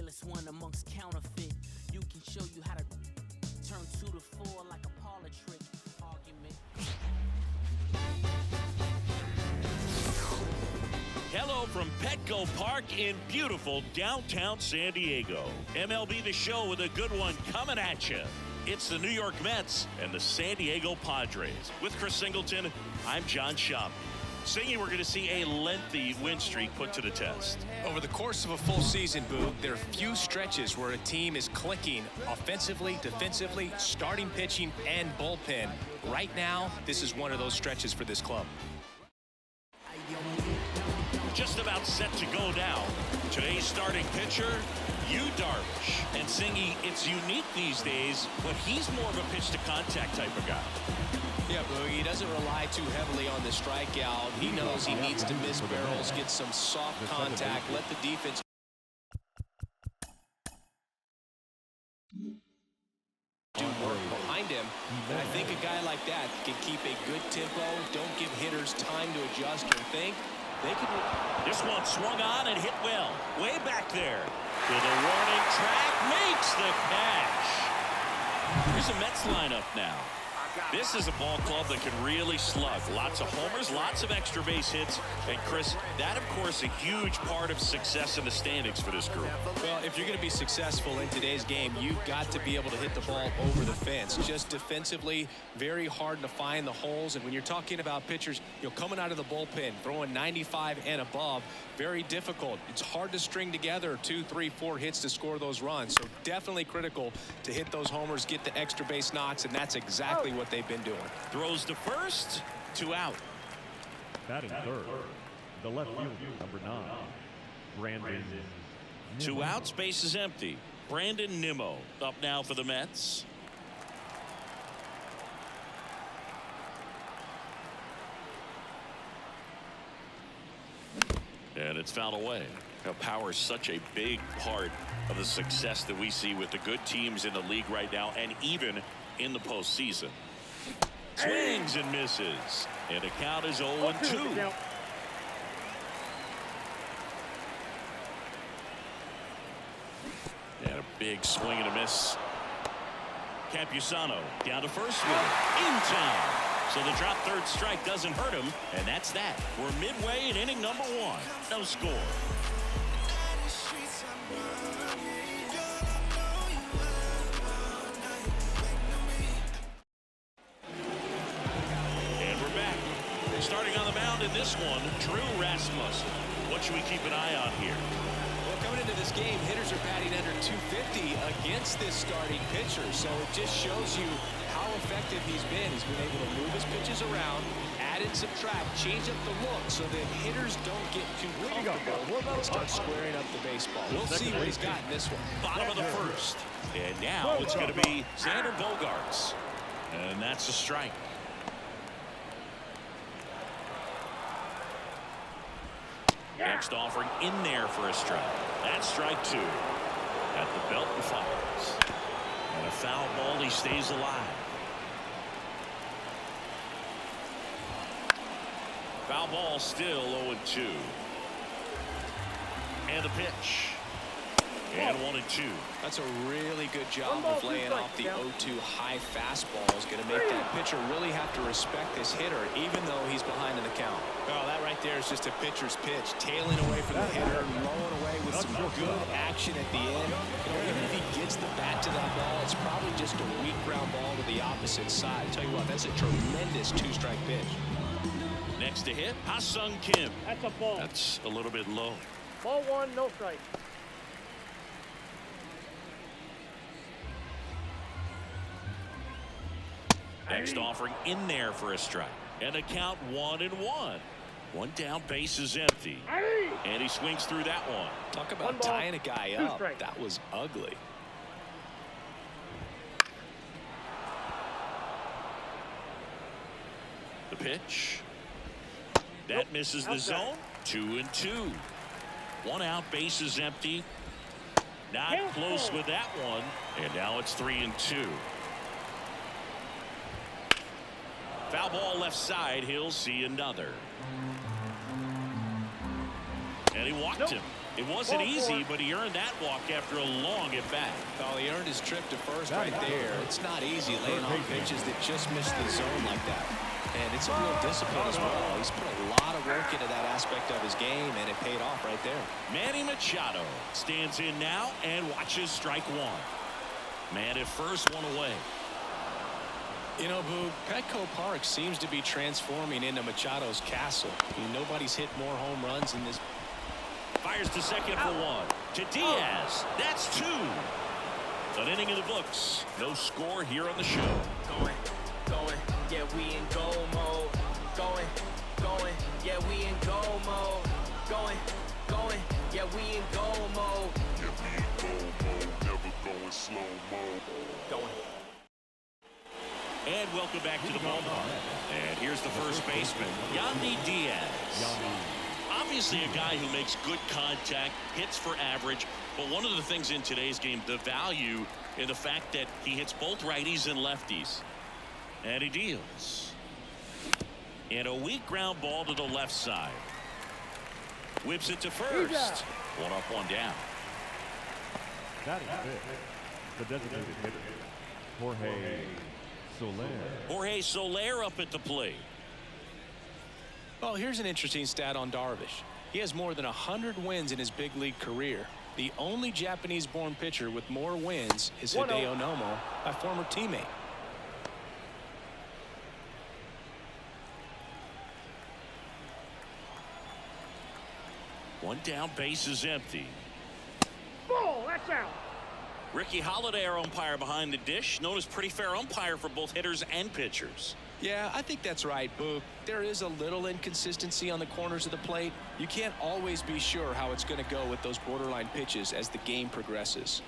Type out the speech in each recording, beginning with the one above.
realest one amongst counterfeit. You can show you how to turn 2 to 4 like a parlor trick argument. Hello from Petco Park in beautiful downtown San Diego. MLB The Show with a good one coming at you. It's the New York Mets and the San Diego Padres. With Chris Singleton, I'm John Schaub. Singy, we're going to see a lengthy win streak put to the test. Over the course of a full season, Boog, there are few stretches where a team is clicking offensively, defensively, starting pitching, and bullpen. Right now, this is one of those stretches for this club. Just about set to go now. Today's starting pitcher, Yu Darvish. And Singy, it's unique these days, but he's more of a pitch-to-contact type of guy. Yeah, Boog, he doesn't rely too heavily on the strikeout. He knows he needs to miss barrels, get some soft contact, let the defense do work behind him. And I think a guy like that can keep a good tempo, don't give hitters time to adjust and think. They can. This one swung on and hit well. Way back there. To the warning track, makes the catch. Here's a Mets lineup now. This is a ball club that can really slug. Lots of homers, lots of extra base hits. And Chris, that of course a huge part of success in the standings for this group. Well, if you're going to be successful in today's game, you've got to be able to hit the ball over the fence. Just defensively, very hard to find the holes. And when you're talking about pitchers, coming out of the bullpen, throwing 95 and above, very difficult. It's hard to string together 2, 3, 4 hits to score those runs. So definitely critical to hit those homers, get the extra base knocks, and that's exactly what they've been doing. Throws to first, 2 out. Batting third, the left fielder, number 9, Brandon. 2 outs, base is empty. Brandon Nimmo up now for the Mets. And it's fouled away. Now, power is such a big part of the success that we see with the good teams in the league right now, and even in the postseason. Swings and misses. And the count is 0-2. And a big swing and a miss. Campusano down to first with it. In town. So the drop third strike doesn't hurt him. And that's that. We're midway in inning number 1. No score. Starting on the mound in this one, Drew Rasmussen. What should we keep an eye on here? Well, coming into this game, hitters are batting under 250 against this starting pitcher. So it just shows you how effective he's been. He's been able to move his pitches around, add and subtract, change up the look so that hitters don't get too comfortable and start squaring up the baseball. We'll see what he's got in this one. Bottom of the first. And now it's going to be Xander Bogaerts. And that's a strike. Next offering in there for a strike. That's strike 2. At the belt and fires. And a foul ball, he stays alive. Foul ball still 0-2. And the pitch. And 1-2. That's a really good job of laying off the 0-2 high fastball. Is going to make that pitcher really have to respect this hitter, even though he's behind in the count. Oh, that right there is just a pitcher's pitch. Tailing away from the hitter, rolling away with some good action at the end. Even if he gets the bat to that ball, it's probably just a weak ground ball to the opposite side. I'll tell you what, that's a tremendous 2-strike pitch. Next to hit, Ha-Sung Kim. That's a ball. That's a little bit low. Ball 1, no strike. Next offering in there for a strike. And a count 1-1. 1 down, base is empty. And he swings through that one. Talk about tying a guy up. That was ugly. The pitch. That misses the zone. 2-2. 1 out, base is empty. Not close with that one. And now it's 3-2. Foul ball left side. He'll see another. And he walked him. It wasn't easy, but he earned that walk after a long at-bat. Oh, he earned his trip to first right there. It's not easy laying on pitches that just miss the zone like that. And it's a real discipline as well. He's put a lot of work into that aspect of his game, and it paid off right there. Manny Machado stands in now and watches strike one. Man at first, one away. You know, Boog, Petco Park seems to be transforming into Machado's castle. Nobody's hit more home runs in this. Fires to second for one. To Diaz. That's two. An inning in the books. No score here on the show. Going, yeah, we in go mode. Going, yeah, we in go mode. Going, yeah, we in go mode. Yeah, we in go mode, never going slow mode. Going. And welcome back to the ballpark. And here's the first baseman, Yandy Diaz. Obviously a guy who makes good contact, hits for average, but one of the things in today's game, the value in the fact that he hits both righties and lefties. And he deals. And a weak ground ball to the left side. Whips it to first. One up, one down. That is it. The designated hitter, Jorge Soler. Jorge Soler up at the plate. Well, here's an interesting stat on Darvish. He has more than 100 wins in his big league career. The only Japanese-born pitcher with more wins is Hideo Nomo, a former teammate. One down, base is empty. Ball, that's out. Ricky Holiday, our umpire behind the dish, known as pretty fair umpire for both hitters and pitchers. Yeah, I think that's right, Boog. There is a little inconsistency on the corners of the plate. You can't always be sure how it's going to go with those borderline pitches as the game progresses.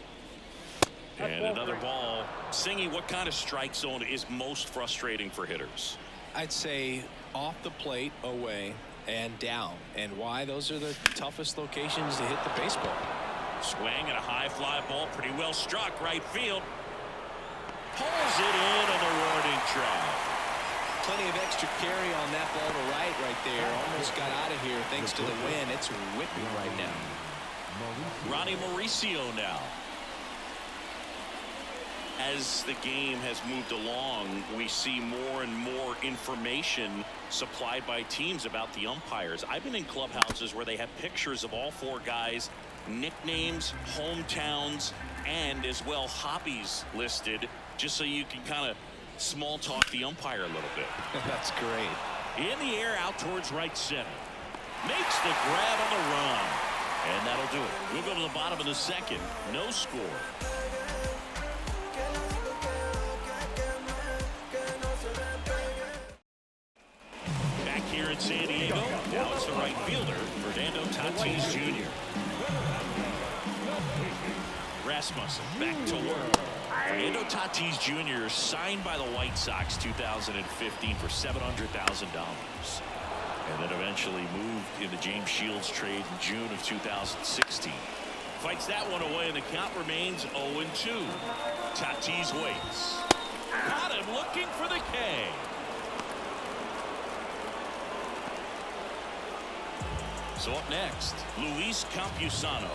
And another ball. Singy, what kind of strike zone is most frustrating for hitters? I'd say off the plate, away, and down. And why? Those are the toughest locations to hit the baseball. Swing and a high fly ball, pretty well struck, right field. Pulls it in on the warning track. Plenty of extra carry on that ball to right there. Almost got out of here thanks to the wind. It's whipping right now. Ronnie Mauricio now. As the game has moved along, we see more and more information supplied by teams about the umpires. I've been in clubhouses where they have pictures of all four guys, nicknames, hometowns, and as well hobbies listed, just so you can kind of small talk the umpire a little bit. That's great. In the air, out towards right center. Makes the grab on the run. And that'll do it. We'll go to the bottom of the second. No score. Back here in San Diego, now it's the right fielder, Fernando Tatis Jr. Rasmussen back to work. Fernando Tatis Jr. signed by the White Sox 2015 for $700,000. And then eventually moved in the James Shields trade in June of 2016. Fights that one away, and the count remains 0-2. Tatis waits. Got him looking for the K. So up next, Luis Campusano.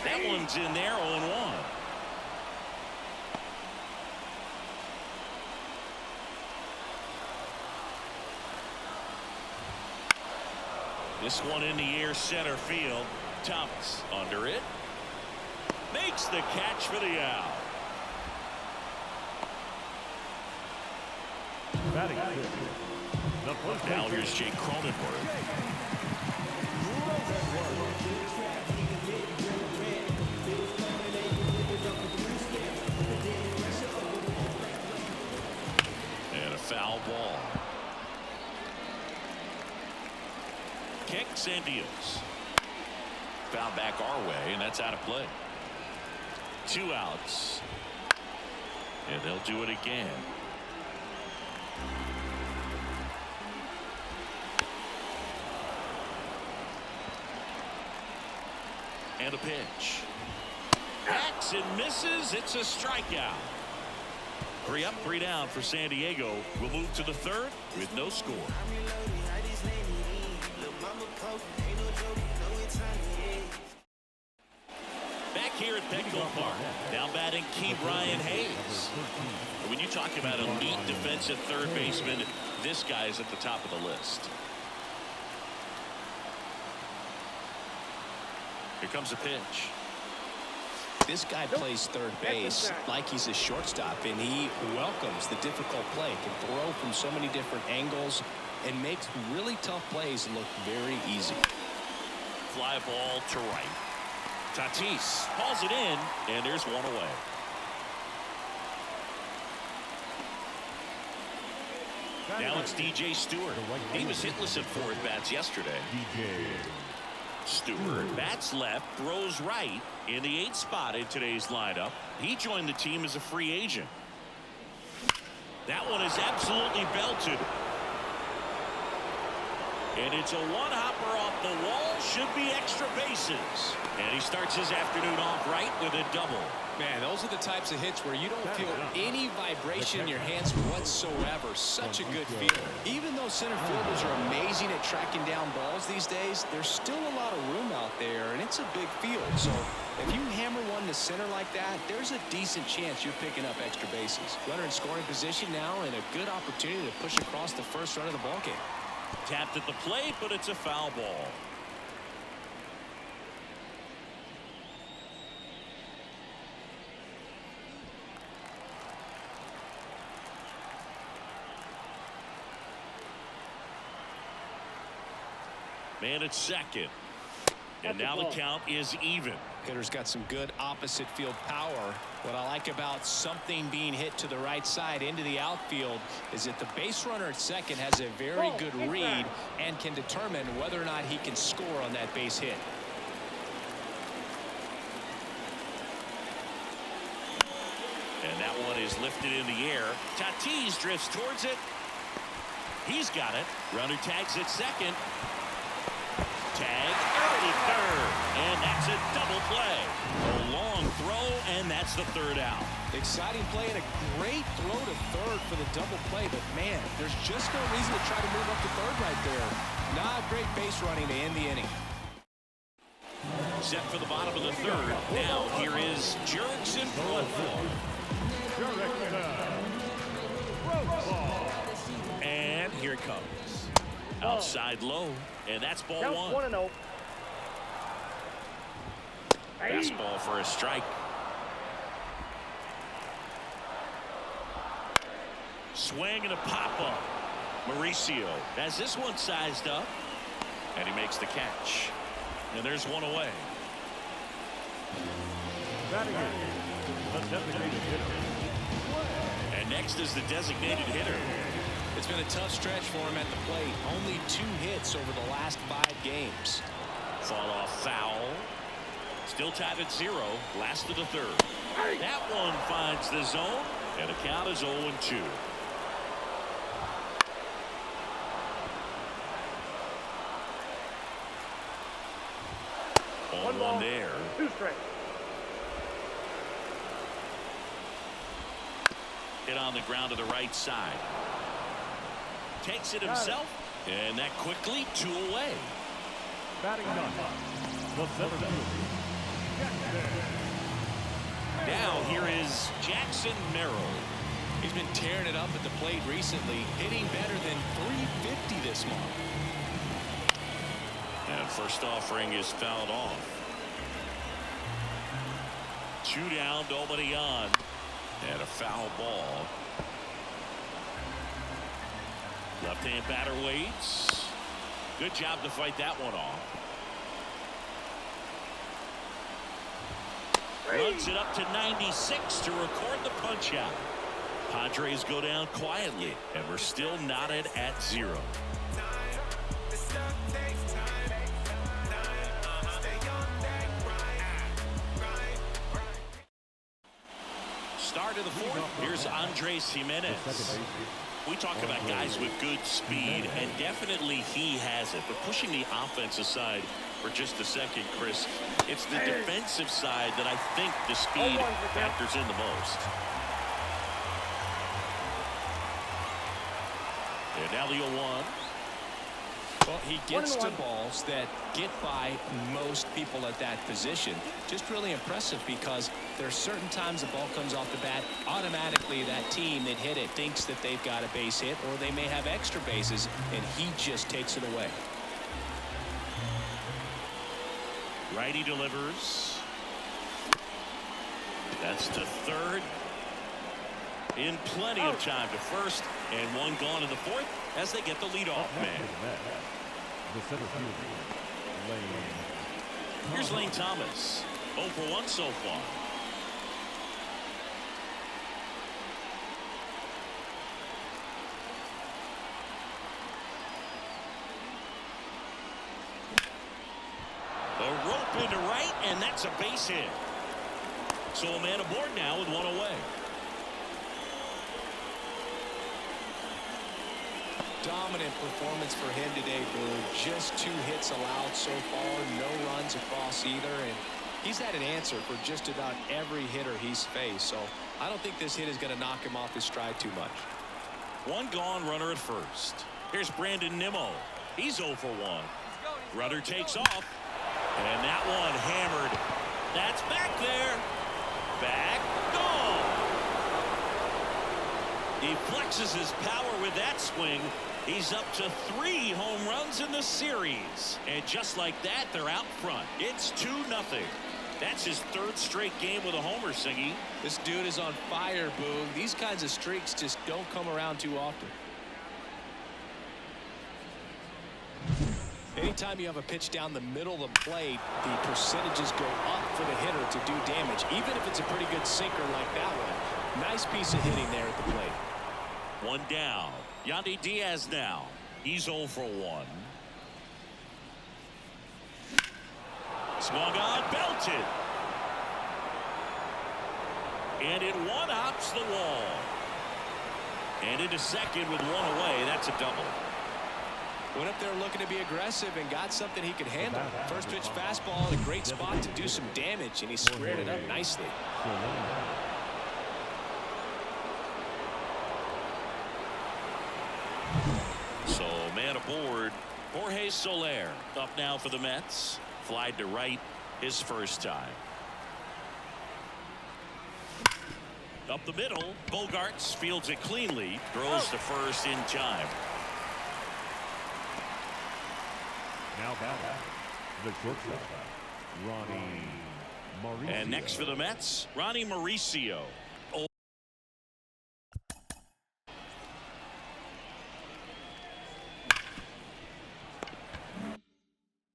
That one's in there, 0-1. This one in the air, center field. Thomas under it. Makes the catch for the out. Batting fifth. The first Now here's Jake Cronenworth. And a foul ball. Kicks and deals. Foul back our way, and that's out of play. 2 outs. And they'll do it again. And a pitch. Hacks and misses. It's a strikeout. 3 up, 3 down for San Diego. We'll move to the third with no score. back here at Petco Park. Now batting Key Brian Hayes. When you talk about elite defensive third baseman, this guy is at the top of the list. Here comes a pitch. This guy plays third base like he's a shortstop, and he welcomes the difficult play. Can throw from so many different angles and makes really tough plays look very easy. Fly ball to right. Tatis hauls it in, and there's one away. Now it's DJ Stewart. He was hitless at 4 at-bats yesterday. Stewart bats left, throws right in the 8th spot in today's lineup. He joined the team as a free agent. That one is absolutely belted. And it's a one-hopper off the wall. Should be extra bases. And he starts his afternoon off right with a double. Man, those are the types of hits where you don't feel any vibration in your hands whatsoever. Such a good feel. Even though center fielders are amazing at tracking down balls these days, there's still a lot of room out there, and it's a big field. So if you hammer one to center like that, there's a decent chance you're picking up extra bases. Runner in scoring position now, and a good opportunity to push across the first run of the ballgame. Tapped at the plate, but it's a foul ball. Man at second. And now the count is even. Hitter's got some good opposite field power. What I like about something being hit to the right side into the outfield is that the base runner at second has a very good read and can determine whether or not he can score on that base hit. And that one is lifted in the air. Tatis drifts towards it. He's got it. Runner tags at second. Tag early third, and that's a double play. A long throw, and that's the third out. Exciting play and a great throw to third for the double play, but man, there's just no reason to try to move up to third right there. Not great base running to end the inning. Set for the bottom of the third. Now here is Jurickson Profar. And here it comes. Outside low, and that's ball one. 1-0. Fastball for a strike. Swing and a pop-up. Mauricio has this one sized up, and he makes the catch. And there's one away. And next is the designated hitter. It's been a tough stretch for him at the plate. Only 2 hits over the last 5 games. Fall off foul. Still tied at 0. Last of the third. That one finds the zone, and the count is 0-2. One there. 2 straight. Hit on the ground to the right side. Takes it himself, and that quickly 2 away. Batting done. The center fielder. Now here is Jackson Merrill. He's been tearing it up at the plate recently, hitting better than .350 this month. And first offering is fouled off. 2 down, nobody on, and a foul ball. Left-hand batter waits. Good job to fight that one off. Runs it up to 96 to record the punch out. Padres go down quietly, and we're still knotted at 0. Start of the 4th. Here's Andres Jimenez. We talk about guys with good speed, and definitely he has it. But pushing the offensive side for just a second, Chris, it's the defensive side that I think the speed factors in the most. And now the 0-1. Well, he gets to balls that get by most people at that position. Just really impressive because there's certain times the ball comes off the bat, automatically that team that hit it thinks that they've got a base hit or they may have extra bases, and he just takes it away. Righty delivers. That's to third. In plenty of time to first, and one gone in the fourth as they get the leadoff man. The center fielder, Lane. Here's Lane Thomas. 0 for 1 so far. A rope into right, and that's a base hit. So a man aboard now with one away. Dominant performance for him today, Boone. Just 2 hits allowed so far, no runs across either, and he's had an answer for just about every hitter he's faced. So I don't think this hit is going to knock him off his stride too much. One gone, runner at first. Here's Brandon Nimmo. He's 0 for 1. Rudder takes off, and that one hammered. That's back there. Back, gone. He flexes his power with that swing. He's up to 3 home runs in the series. And just like that, they're out front. It's 2-0. That's his 3rd straight game with a homer, Singy. This dude is on fire, Boog. These kinds of streaks just don't come around too often. Anytime you have a pitch down the middle of the plate, the percentages go up for the hitter to do damage, even if it's a pretty good sinker like that one. Nice piece of hitting there at the plate. One down. Yandy Diaz now. He's 0 for 1. Swung on, belted. And it one-hops the wall. And into second with one away. That's a double. Went up there looking to be aggressive and got something he could handle. First pitch fastball in a great spot to do some damage, and he squared it up nicely. So man aboard. Jorge Soler up now for the Mets. Flied to right his first time. Up the middle. Bogarts fields it cleanly. Throws to first in time. Now back, the shortstop, Ronnie Mauricio. And next for the Mets, Ronnie Mauricio. 0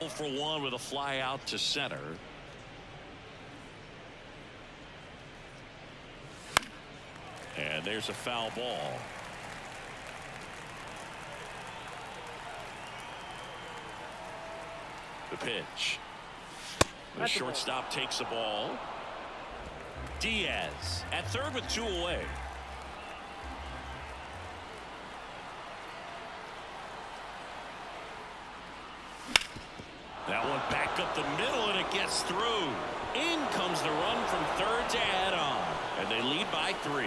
for 1 with a fly out to center. And there's a foul ball. The pitch. The shortstop takes the ball. Diaz at third with 2 away. That one back up the middle, and it gets through. In comes the run from third to add on, and they lead by 3.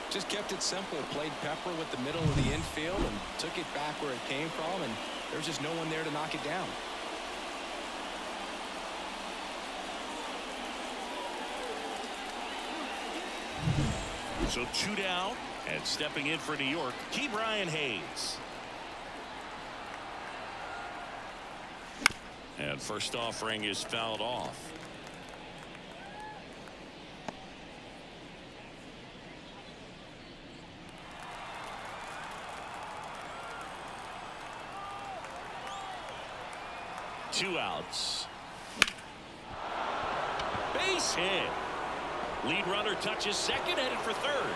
Just kept it simple. Played pepper with the middle of the infield and took it back where it came from, and there's just no one there to knock it down. So 2 down, and stepping in for New York, Key Brian Hayes. And first offering is fouled off. Two outs. Base hit. Lead runner touches second, headed for third.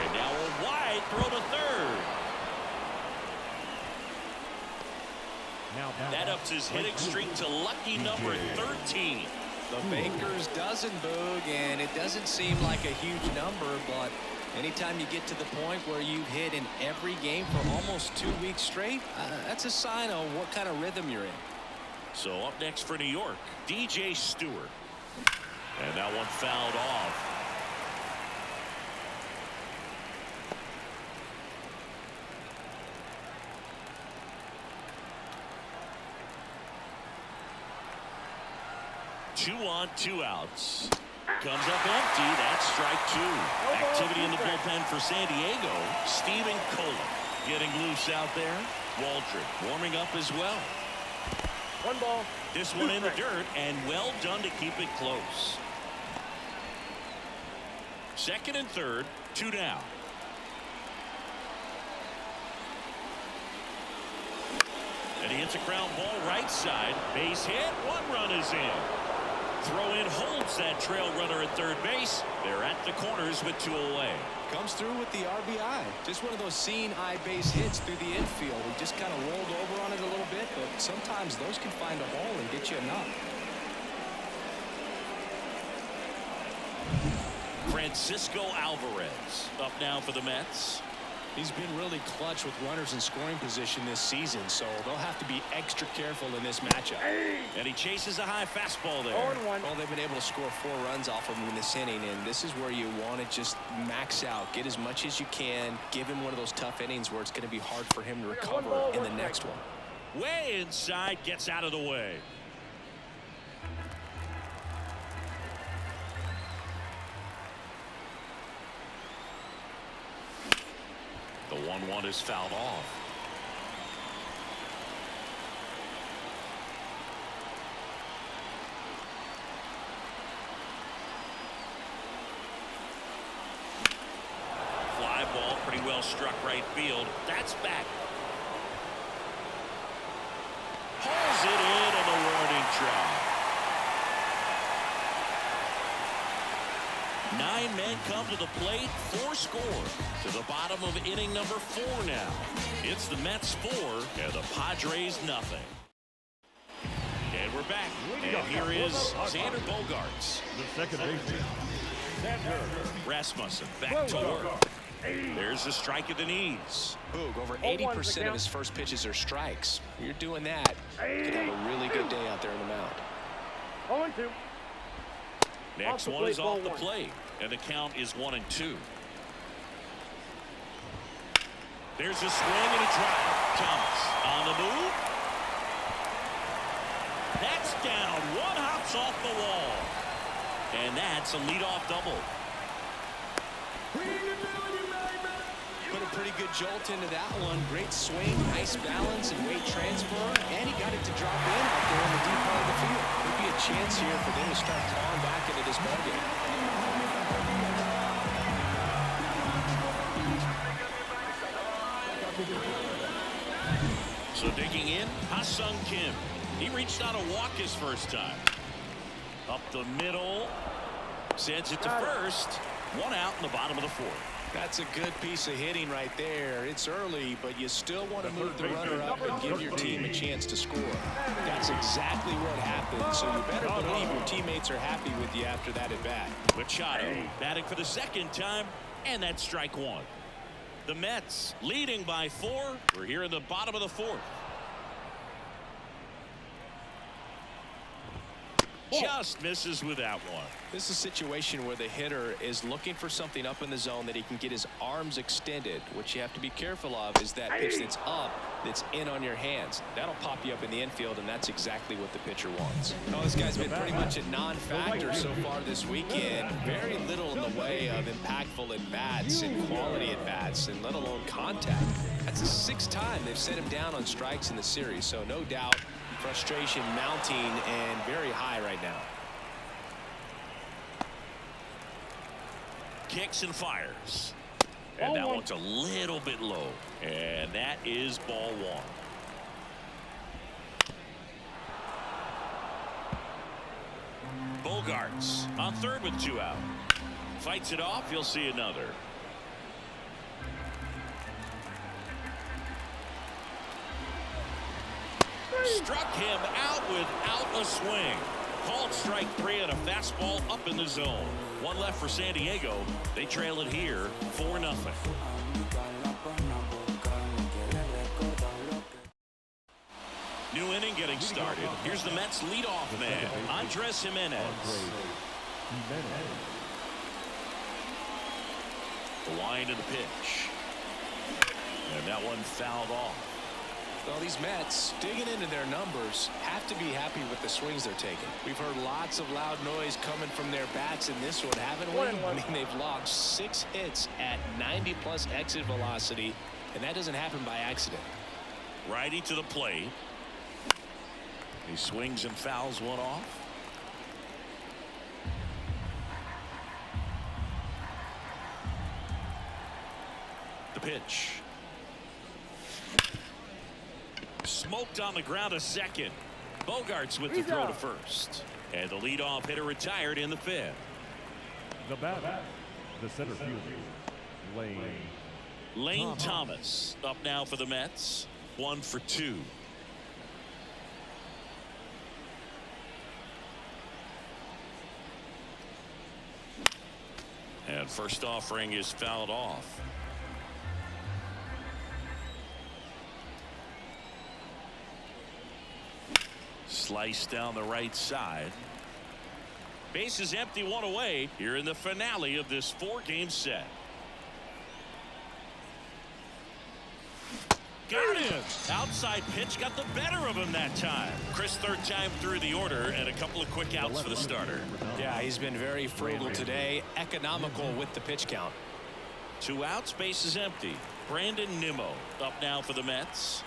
And now a wide throw to third. That ups his hitting streak to lucky number 13. The Baker's dozen, Boog, and it doesn't seem like a huge number, but anytime you get to the point where you've hit in every game for almost 2 weeks straight, that's a sign of what kind of rhythm you're in. So up next for New York, DJ Stewart. And that one fouled off. 2 on, 2 outs. Comes up empty. That's strike 2. Activity in the bullpen for San Diego. Steven Kohler getting loose out there. Waldrop warming up as well. 1 ball. This one in the dirt, and well done to keep it close. Second and third, 2 down. And he hits a ground ball right side. Base hit. 1 run is in. Throw in holds that trail runner at third base. They're at the corners with 2 away. Comes through with the RBI. Just one of those seeing eye base hits through the infield. He just kind of rolled over on it a little bit, but sometimes those can find a hole and get you a knock. Francisco Alvarez up now for the Mets. He's been really clutch with runners in scoring position this season, so they'll have to be extra careful in this matchup. And he chases a high fastball there. 0-1. Well, they've been able to score 4 runs off of him in this inning, and this is where you want to just max out, get as much as you can, give him one of those tough innings where it's going to be hard for him to recover in the next one. Way inside, gets out of the way. The 1-1 is fouled off. Fly ball, pretty well struck right field. That's back. Pulls it in on the warning track. 9 men come to the plate, 4 score. To the bottom of inning number 4 now. It's the Mets 4 and the Padres nothing. And we're back. And here is Xander Bogaerts. The second baseman, Xander Rasmussen back to work. There's the strike at the knees. Boog, over 80% of his first pitches are strikes. You're doing that. Could have a really good day out there in the mound. 0-2. Next one is off the plate. And the count is 1-2. There's a swing and a drive. Thomas on the move. That's down. 1 hops off the wall. And that's a leadoff double. Put a pretty good jolt into that one. Great swing, nice balance and weight transfer. And he got it to drop in out there in the deep part of the field. Could be a chance here for them to start clawing back into this ballgame. So digging in, Ha-Sung Kim. He reached out a walk his first time. Up the middle. Sends it to first. 1 out in the bottom of the 4th. That's a good piece of hitting right there. It's early, but you still want to move the runner up and give your team a chance to score. That's exactly what happened, so you better believe your teammates are happy with you after that at bat. Machado batting for the 2nd time, and that's strike 1. The Mets leading by 4. We're here in the bottom of the 4th. Just misses with that one. This is a situation where the hitter is looking for something up in the zone that he can get his arms extended. What you have to be careful of is that pitch that's up, that's in on your hands. That'll pop you up in the infield, and that's exactly what the pitcher wants. Oh, this guy's been pretty much a non-factor so far this weekend. Very little in the way of impactful at-bats and quality at-bats, and let alone contact. That's the 6th time they've set him down on strikes in the series, so no doubt frustration mounting and very high right now. Kicks and fires. And that one's a little bit low. And that is ball 1. Bogaerts on third with 2 out. Fights it off. You'll see another. Struck him out without a swing. Called strike 3 and a fastball up in the zone. 1 left for San Diego. They trail it here 4-0. New inning getting started. Here's the Mets leadoff man, Andres Jimenez. The line of the pitch. And that one fouled off. Well, these Mets, digging into their numbers, have to be happy with the swings they're taking. We've heard lots of loud noise coming from their bats in this one, haven't we? I mean, they've logged 6 hits at 90+ exit velocity, and that doesn't happen by accident. Righty to the plate. He swings and fouls one off. The pitch. Smoked on the ground a second. Bogarts with the throw to first. And the leadoff hitter retired in the 5th. The batter, the center fielder, Lane Thomas up now for the Mets. 1 for 2. And first offering is fouled off. Slice down the right side. Base is empty, 1 away here in the finale of this 4-game set. Got him. Outside pitch got the better of him that time. Chris, 3rd time through the order, and a couple of quick outs for the starter. Yeah, he's been very frugal today, economical with the pitch count. 2 outs, base is empty. Brandon Nimmo up now for the Mets.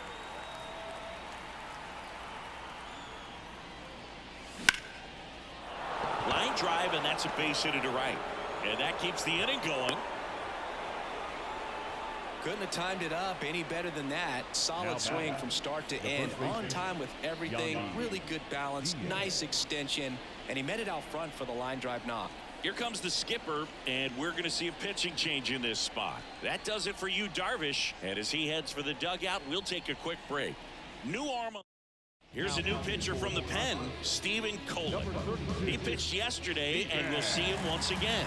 Line drive, and that's a base hit to right. And that keeps the inning going. Couldn't have timed it up any better than that. Solid swing from start to end. On time with everything. Really good balance. Nice extension. And he met it out front for the line drive knock. Here comes the skipper, and we're going to see a pitching change in this spot. That does it for you, Darvish. And as he heads for the dugout, we'll take a quick break. New arm. Here's a new pitcher from the pen, Steven Kohler. He pitched yesterday, and we'll see him once again.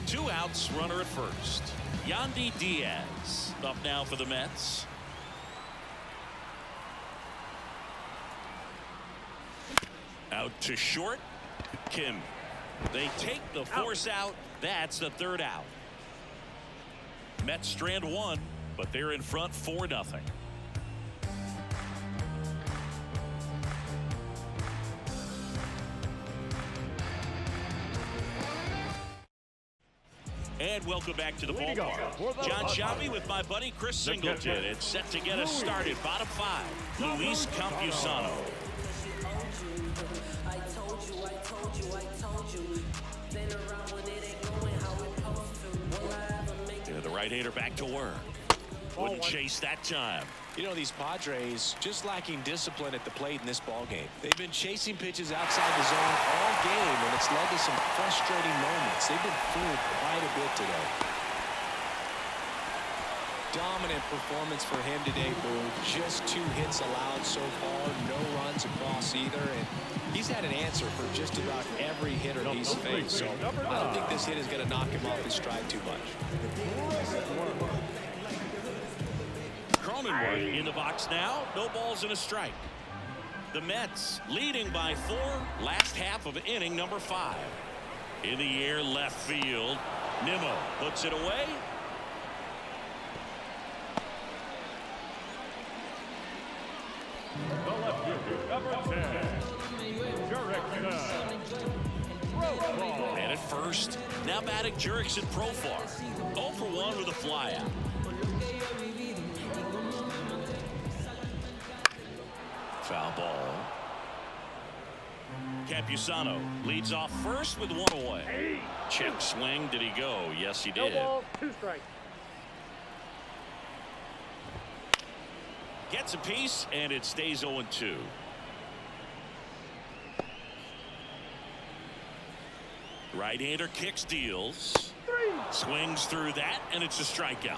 Two outs, runner at first. Yandy Diaz up now for the Mets. Out to short. Kim. They take the force out. That's the 3rd out. Mets strand 1, but they're in front 4-0. And welcome back to the ballpark. John Shelby with my buddy Chris Singleton. It's set to get us started. Bottom 5, Luis Campusano. The right-hander back to work. Wouldn't chase that time. You know, these Padres just lacking discipline at the plate in this ball game. They've been chasing pitches outside the zone all game, and it's led to some frustrating moments. They've been fooled quite a bit today. Dominant performance for him today, Boo. Just 2 hits allowed so far, no runs across either, and he's had an answer for just about every hitter he's faced. So I don't think this hit is going to knock him off his stride too much. Cronenworth in the box now. No balls and a strike. The Mets leading by 4. Last half of inning number 5. In the air, left field. Nimmo puts it away. The left fielder, number 10. And at first, now batting Jurickson Profar. 0 for 1 with a flyout. Foul ball. Campusano leads off first with 1 away. Chip swing. Did he go? Yes, he did. No ball, 2 strikes. Gets a piece, and it stays 0-2. Right-hander kicks, deals. 3. Swings through that, and it's a strikeout.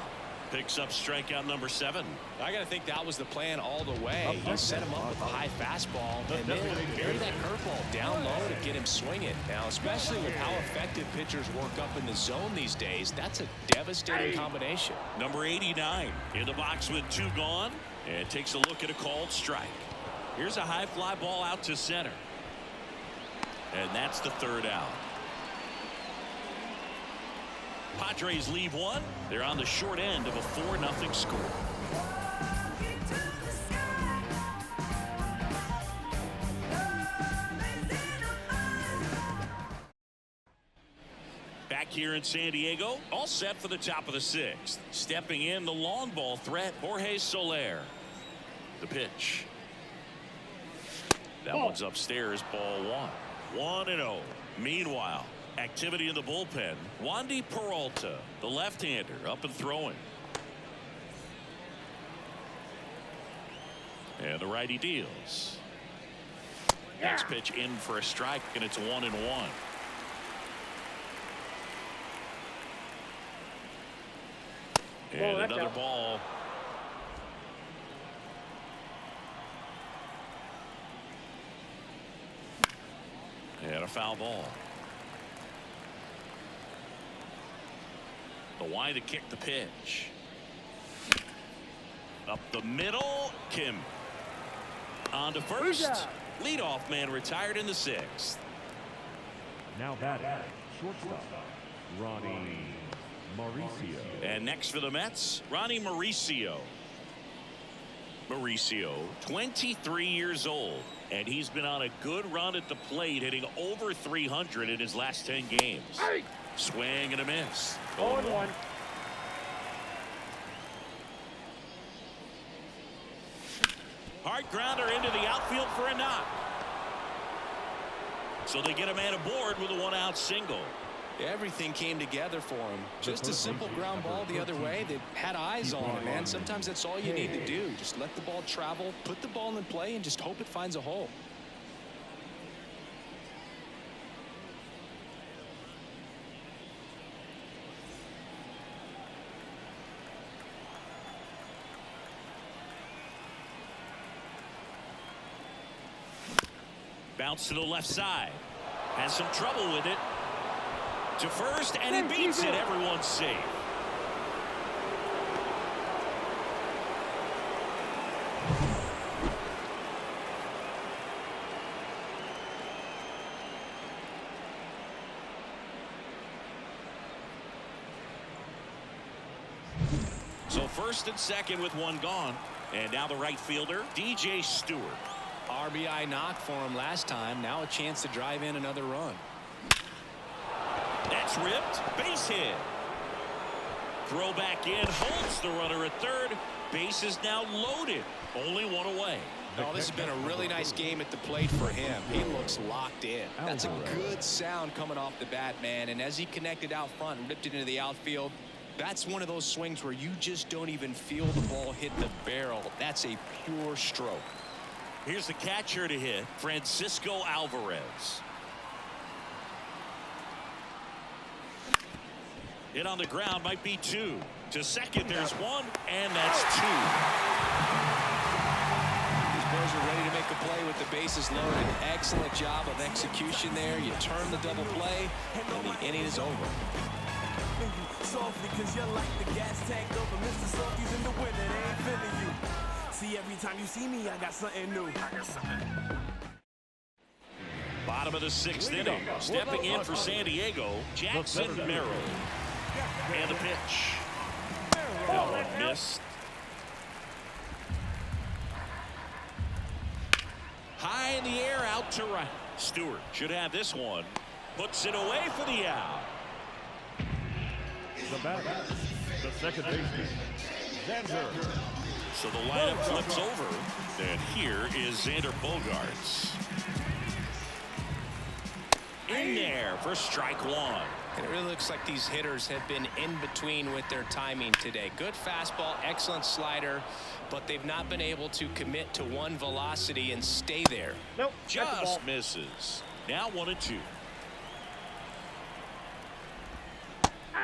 Picks up strikeout number 7. I got to think that was the plan all the way. He set him up with a high fastball and then buried that curveball down low to get him swinging. Now, especially with how effective pitchers work up in the zone these days, that's a devastating combination. Number 89 in the box with 2 gone, and takes a look at a called strike. Here's a high fly ball out to center. And that's the third out. Padres leave one. They're on the short end of a 4-0 score. Back here in San Diego, all set for the top of the 6th. Stepping in the long ball threat, Jorge Soler. The pitch. That one's upstairs, ball 1. 1-0. Meanwhile, activity in the bullpen. Wandy Peralta, the left-hander, up and throwing. And the righty deals. Next pitch in for a strike, and it's 1-1. And another ball. And a foul ball. The wide to kick the pitch. Up the middle. Kim. On to first. Leadoff man retired in the 6th. Now batting, shortstop, Ronnie Mauricio. And next for the Mets, Ronnie Mauricio. Mauricio, 23 years old, and he's been on a good run at the plate, hitting over 300 in his last 10 games. Hey. Swing and a miss. 0-1. Hard grounder into the outfield for a knock. So they get a man aboard with a 1-out single. Everything came together for him. Just a simple ground ball the other way that had eyes on it, man. Sometimes that's all you need to do. Just let the ball travel, put the ball in play, and just hope it finds a hole. Bounce to the left side. Has some trouble with it. To first, and he beats it. Everyone's safe. So first and second with one gone. And now the right fielder, DJ Stewart. RBI knock for him last time. Now a chance to drive in another run. That's ripped. Base hit. Throw back in. Holds the runner at third. Base is now loaded. Only one away. Oh, this has been a really nice game at the plate for him. He looks locked in. That's a good sound coming off the bat, man. And as he connected out front and ripped it into the outfield, that's one of those swings where you just don't even feel the ball hit the barrel. That's a pure stroke. Here's the catcher to hit, Francisco Alvarez. Hit on the ground, might be 2. To second, there's 1, and that's 2. These boys are ready to make a play with the bases loaded. Excellent job of execution there. You turn the double play, and the inning is over. Softly, cause you're like the gas tank over Mr. Softy's in the winter. They ain't feeling you. See, every time you see me, I got something new. Bottom of the 6th inning. Stepping in for San Diego, Jackson Merrill. And the pitch. That one missed. High in the air, out to right. Stewart should have this one. Puts it away for the out. The batter, the second baseman, Xander. So the lineup flips over, and here is Xander Bogaerts. In there for strike 1. And it really looks like these hitters have been in between with their timing today. Good fastball, excellent slider, but they've not been able to commit to one velocity and stay there. Nope. Just misses. Now 1-2.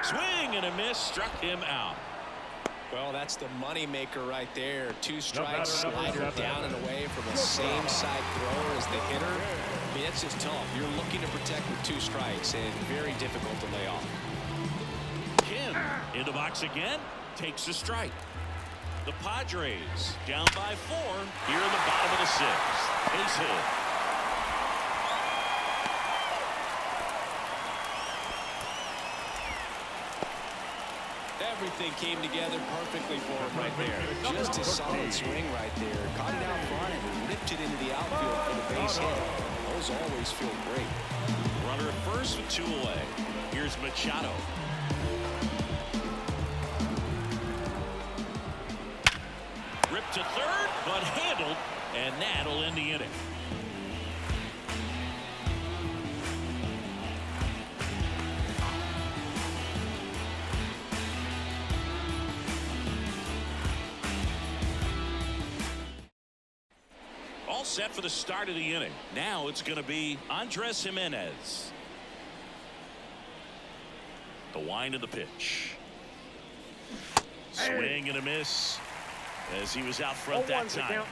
Swing and a miss, struck him out. Well, that's the money maker right there. 2 strikes, slider down and away from the same side thrower as the hitter. I mean, that's just tough. You're looking to protect with 2 strikes, and very difficult to lay off. Kim in the box again, takes a strike. The Padres down by 4 here in the bottom of the 6th. Base hit. Everything came together perfectly for him right there. Just a solid swing right there. Caught it out front and ripped it into the outfield for the base hit. Those always feel great. Runner at first with 2 away. Here's Machado. Ripped to third, but handled, and that'll end the inning. All set for the start of the inning. Now it's going to be Andres Jimenez. The wind of the pitch. Swing and a miss as he was out front that time.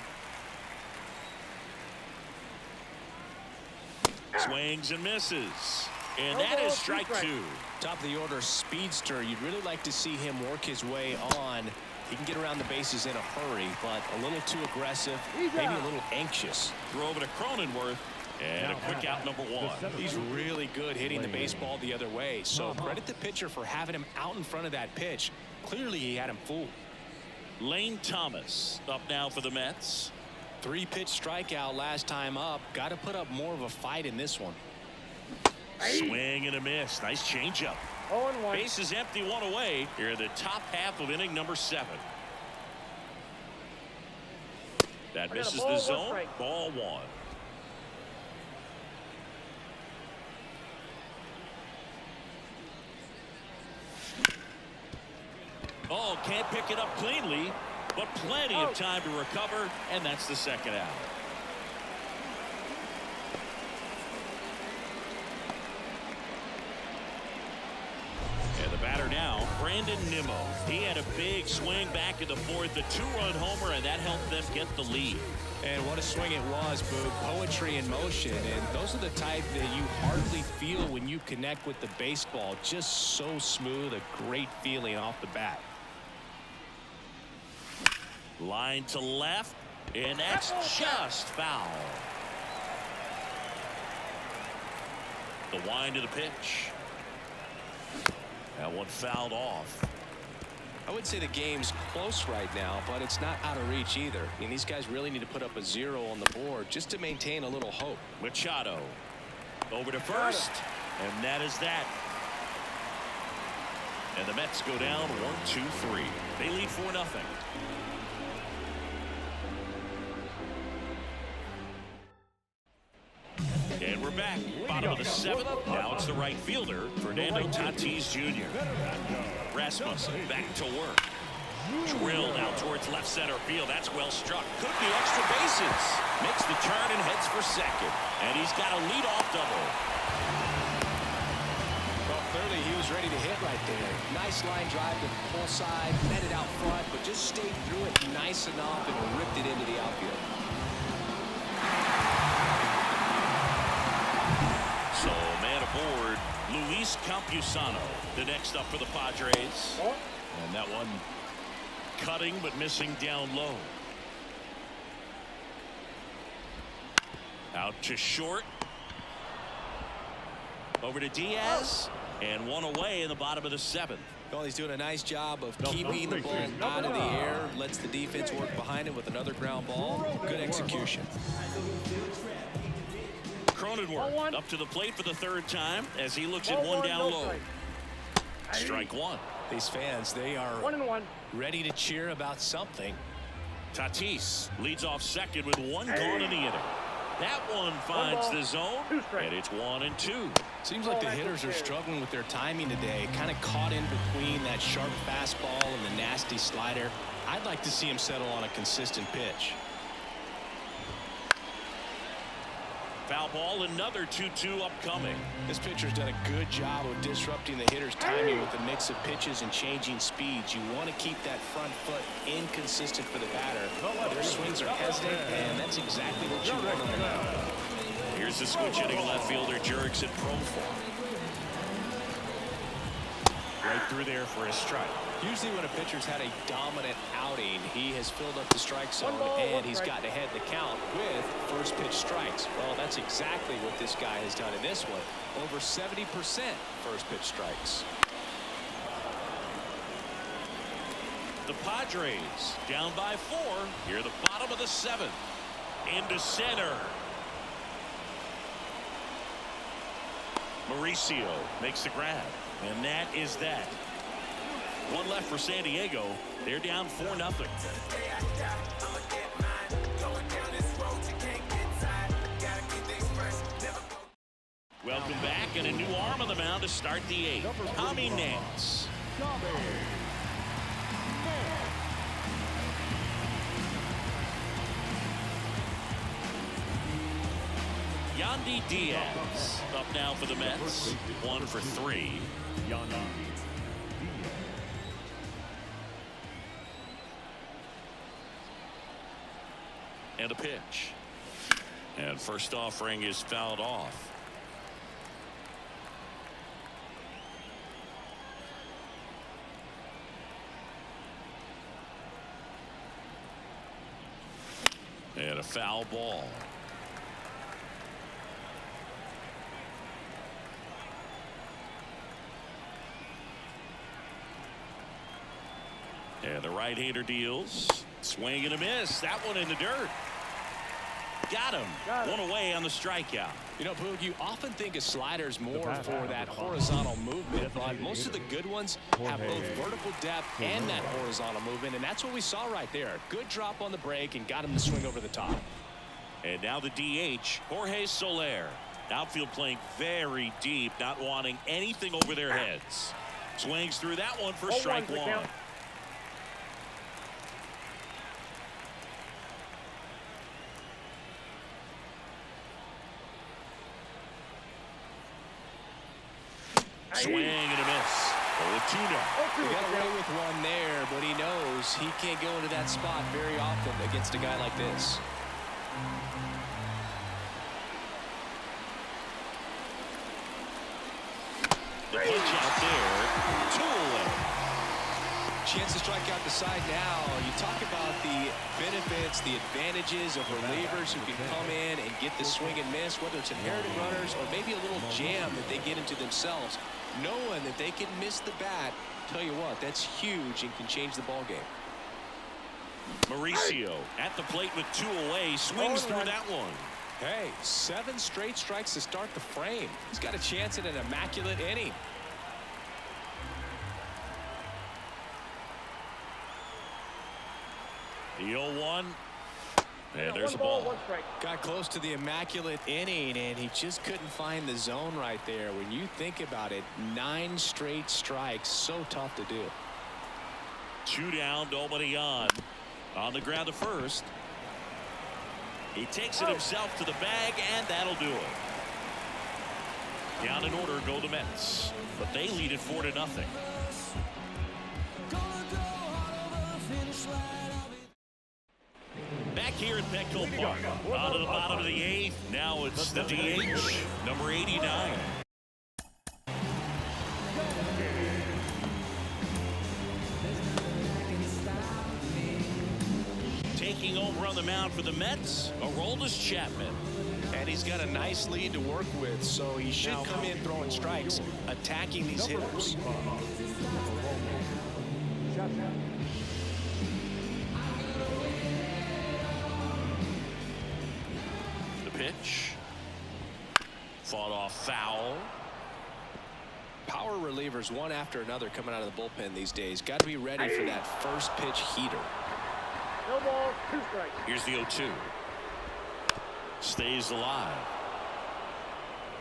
Swings and misses. And that is strike 2. Top of the order speedster. You'd really like to see him work his way on. He can get around the bases in a hurry, but a little too aggressive, maybe a little anxious. Throw over to Cronenworth, and a quick out number 1. He's really good hitting the baseball the other way, so credit the pitcher for having him out in front of that pitch. Clearly he had him fooled. Lane Thomas up now for the Mets. 3-pitch strikeout last time up. Got to put up more of a fight in this one. Swing and a miss. Nice changeup. 0-1. Base is empty, 1 away. Here in the top half of inning number 7. That misses the zone. Ball 1. Oh, can't pick it up cleanly, but plenty of time to recover, and that's the second out. And the batter now, Brandon Nimmo. He had a big swing back in the 4th, a 2-run homer, and that helped them get the lead. And what a swing it was, Boog. Poetry in motion, and those are the type that you hardly feel when you connect with the baseball. Just so smooth, a great feeling off the bat. Line to left, and that's just foul. The wind of the pitch. That one fouled off. I would say the game's close right now, but it's not out of reach either. I mean, these guys really need to put up a 0 on the board just to maintain a little hope. Machado over to first, and that is that. And the Mets go down 1-2-3. They lead 4-0. And we're back. Bottom of the 7th. Now it's the right fielder, Fernando Tatis Jr. Rasmussen back to work. Drilled out towards left center field. That's well struck. Could be extra bases. Makes the turn and heads for second. And he's got a leadoff double. Well, clearly he was ready to hit right there. Nice line drive to the pull side. Met it out front, but just stayed through it nice enough and ripped it into the outfield. So, man aboard, Luis Campusano, the next up for the Padres. And that one cutting but missing down low. Out to short. Over to Diaz. And one away in the bottom of the 7th. Well, he's doing a nice job of keeping the ball out of the air. Lets the defense work behind him with another ground ball. Good execution. Cronenworth up to the plate for the 3rd time as he looks at one down low. Strike 1. These fans, they are ready to cheer about something. Tatis leads off second with 1 gone in the inning. That one finds the zone, and it's 1-2. Seems like the hitters are struggling with their timing today. Kind of caught in between that sharp fastball and the nasty slider. I'd like to see him settle on a consistent pitch. Foul ball, another 2-2 upcoming. This pitcher's done a good job of disrupting the hitter's timing with a mix of pitches and changing speeds. You want to keep that front foot inconsistent for the batter. Their swings are hesitant, and that's exactly what you want them to. Here's the switch hitting left fielder Jurickson Profar. Right through there for a strike. Usually when a pitcher's had a dominant outing, he has filled up the strike zone and he's gotten ahead in the count with first pitch strikes. Well, that's exactly what this guy has done in this one. Over 70% first pitch strikes. The Padres down by 4 here at the bottom of the 7th. Into center. Mauricio makes the grab, and that is that. One left for San Diego. They're down 4-0. Welcome back, and a new arm on the mound to start the 8th. Tommy Nance. Yandy Diaz up now for the Mets. 1 for 3. And a pitch. And first offering is fouled off. And a foul ball. And the right-hander deals. Swing and a miss. That one in the dirt. Got him. One away on the strikeout. You know, Boog, you often think of sliders more for that horizontal movement, but most of the good ones have both vertical depth and that horizontal movement, and that's what we saw right there. Good drop on the break and got him to swing over the top. And now the DH, Jorge Soler. Outfield playing very deep, not wanting anything over their heads. Swings through that one for strike 1. Swing and a miss. 0-2 now. He got away with one there, but he knows he can't go into that spot very often against a guy like this. The pitch out there. 2 away. Chance to strike out the side now. You talk about the benefits, the advantages of relievers who can come in and get the swing and miss, whether it's inherited runners or maybe a little jam that they get into themselves. Knowing that they can miss the bat, tell you what, that's huge and can change the ball game. Mauricio at the plate with 2 away. Swings through that one. Hey, 7 straight strikes to start the frame. He's got a chance at an immaculate inning. The 0-1. And there's a ball. Got close to the immaculate inning, and he just couldn't find the zone right there. When you think about it, 9 straight strikes, so tough to do. 2 down, nobody on the ground to first. He takes it himself to the bag, and that'll do it. Down in order go the Mets, but they lead it 4-0. Back here at Petco Park, on to the bottom of the 8th. Now it's the DH, number 89. Taking over on the mound for the Mets, Aroldis Chapman. And he's got a nice lead to work with, so he should come in throwing strikes, attacking these hitters. Pitch. Fought off foul. Power relievers one after another coming out of the bullpen these days. Got to be ready for that first pitch heater. No ball, 2 strikes. Here's the 0-2. Stays alive.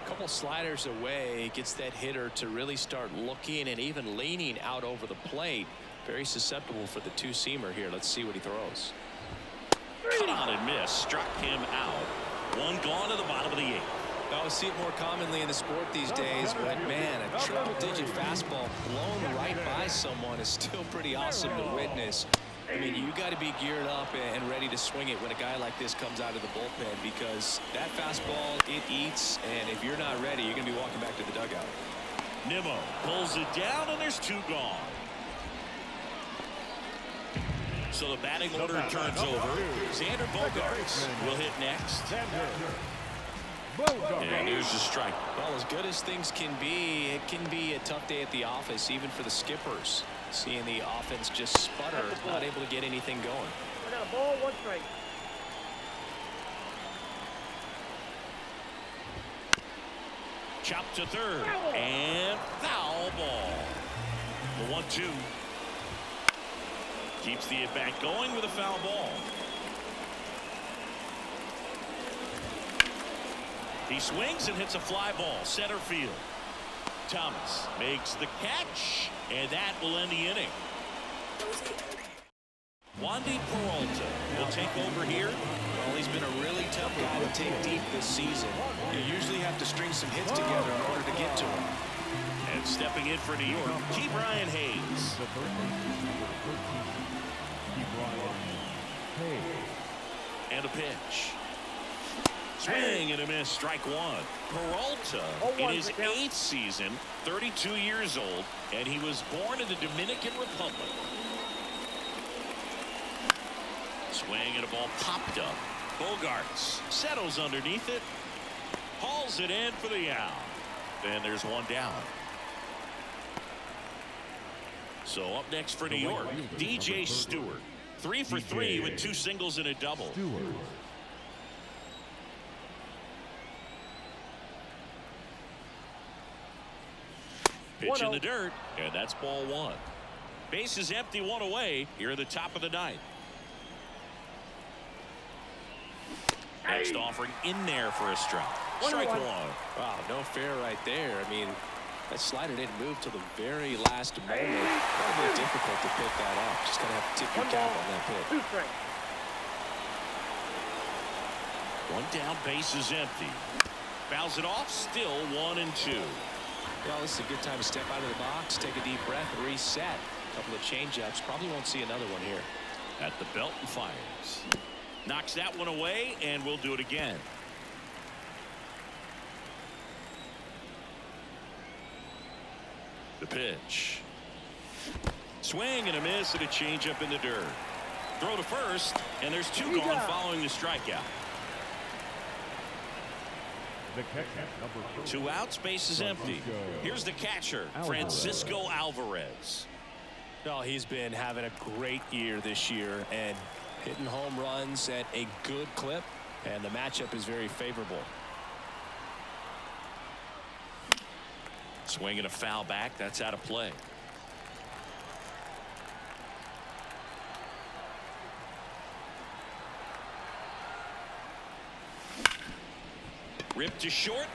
A couple sliders away, gets that hitter to really start looking and even leaning out over the plate. Very susceptible for the 2-seamer here. Let's see what he throws. Cut on and miss. Struck him out. 1 gone to the bottom of the 8th. I see it more commonly in the sport these days, but man, a triple-digit fastball blown right by someone is still pretty awesome to witness. I mean, you got to be geared up and ready to swing it when a guy like this comes out of the bullpen, because that fastball, it eats, and if you're not ready, you're going to be walking back to the dugout. Nimmo pulls it down, and there's 2 gone. So the batting order turns over. Xander Bogaerts will hit next. And here's the strike. Well, as good as things can be, it can be a tough day at the office, even for the skippers. Seeing the offense just sputter, not able to get anything going. I got a ball, 1 strike. Chop to third. And foul ball. The 1-2. Keeps the at-bat going with a foul ball. He swings and hits a fly ball, center field. Thomas makes the catch, and that will end the inning. Wandy Peralta will take over here. Well, he's been a really tough guy to take deep this season. You usually have to string some hits together in order to get to him. And stepping in for New York, Key Brian Hayes. And a pitch. Swing and a miss, strike one. Peralta in his 8th season, 32 years old, and he was born in the Dominican Republic. Swing and a ball popped up. Bogarts settles underneath it, hauls it in for the out. And there's one down. So up next for New York, DJ Stewart. 3 for 3 with 2 singles and a double. Pitch in the dirt, and that's ball 1. Base is empty, 1 away here at the top of the 9th. Next offering in there for a strike. Strike 1. Wow, no fair right there. I mean, that slider didn't move till the very last moment. Probably difficult to pick that up. Just gonna have to tip your cap on that pitch. 2 strikes. 1 down, base is empty. Fouls it off, still 1-2. Well, this is a good time to step out of the box, take a deep breath, and reset. A couple of change-ups. Probably won't see another one here. At the belt and fires. Knocks that one away, and we'll do it again. The pitch. Swing and a miss and a changeup in the dirt. Throw to first, and there's 2 gone following the strikeout. 2 outs, base is empty. Here's the catcher, Francisco Alvarez. No, he's been having a great year this year and hitting home runs at a good clip, and the matchup is very favorable. Swinging a foul back, that's out of play. Ripped to short.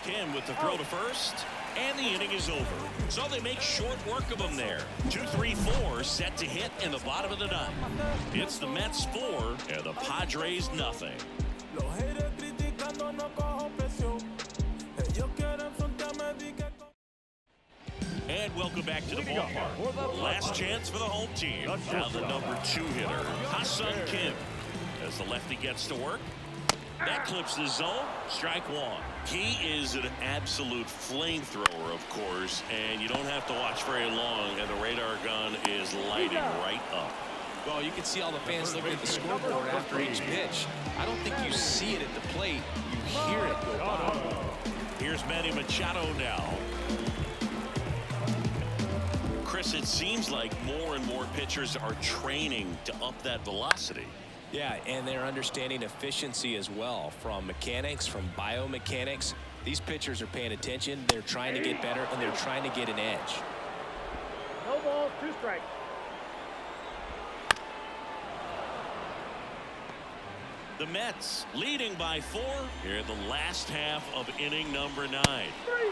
Kim with the throw to first, and the inning is over. So they make short work of them there. 2-3-4 set to hit in the bottom of the 9th. It's the Mets 4 and the Padres nothing. And welcome back to the ballpark. Last chance for the home team. Now the number 2 hitter, Ha-Seong Kim, as the lefty gets to work. That clips the zone. Strike 1. He is an absolute flamethrower, of course, and you don't have to watch very long, and the radar gun is lighting right up. Well, you can see all the fans looking at the scoreboard after each pitch. I don't think you see it at the plate. You hear it go by. Here's Manny Machado now. Chris, it seems like more and more pitchers are training to up that velocity. Yeah, and they're understanding efficiency as well, from mechanics, from biomechanics. These pitchers are paying attention. They're trying to get better, and they're trying to get an edge. No balls, 2 strikes. The Mets leading by 4 here in the last half of inning number 9.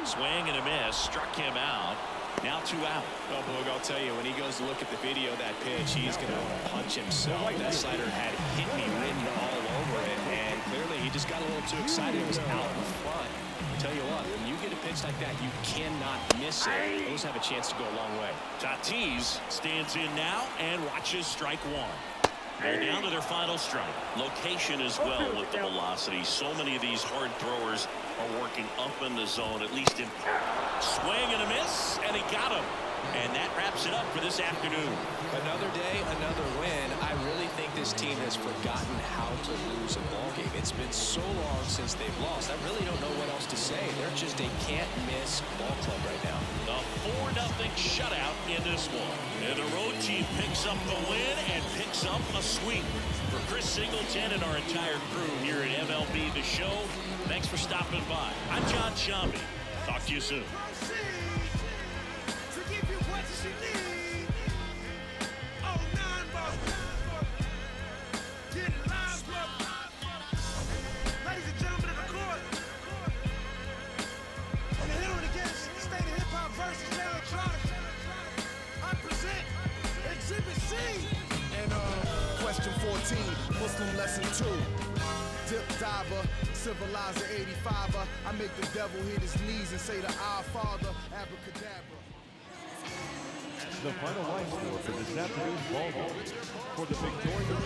Swing and a miss, struck him out. Now 2 out. Well, Boog, I'll tell you, when he goes to look at the video of that pitch, he's going to punch himself. That slider had hit me written all over it, and clearly he just got a little too excited. It was out in front. I'll tell you what, when you get a pitch like that, you cannot miss it. Those have a chance to go a long way. Tatis stands in now and watches strike 1. They're down to their final strike. Location as well with the velocity. So many of these hard throwers are working up in the zone, at least in part. Swing and a miss, and he got him. And that wraps it up for this afternoon. Another day, another win. I really think this team has forgotten how to lose a ball game. It's been so long since they've lost. I really don't know what else to say. They're just a can't-miss ball club right now. The 4-0 shutout in this one. And the road team picks up the win and picks up a sweep. For Chris Singleton and our entire crew here at MLB The Show, thanks for stopping by. I'm John Shambi. Talk to you soon. To give you what you need. Oh, 9 ball. Get it live, bro. Ladies and gentlemen of the court. And the hitter against State of Hip Hop versus Electronic. I present Exhibit C. And question 14, Muslim lesson 2. Dip diver, civilizer 85er. I make the devil hit his knees and say the Our Father, abracadabra. The final line score for this afternoon's ball game. For the Victoria